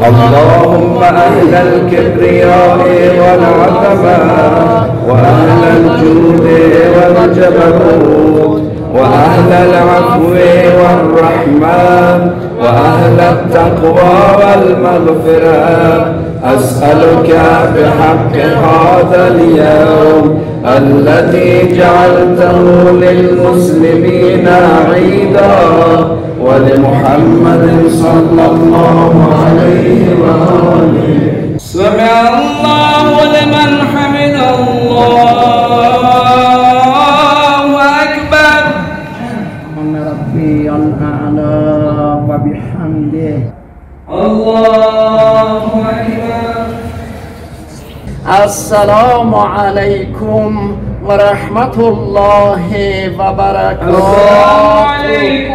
اللهم أهل الكبرياء والعظمة وأهل الجود والجبروت وأهل العفو والرحمة وأهل التقوى والمغفرة أسألك بحق هذا اليوم الذي جعلته للمسلمين عيدا ولمحمد صلى الله عليه وآله سمع الله لمن حمد الله أكبر ربي الأعلى وبحمده الله أكبر. السلام عليكم ورحمة الله وبركاته. السلام عليكم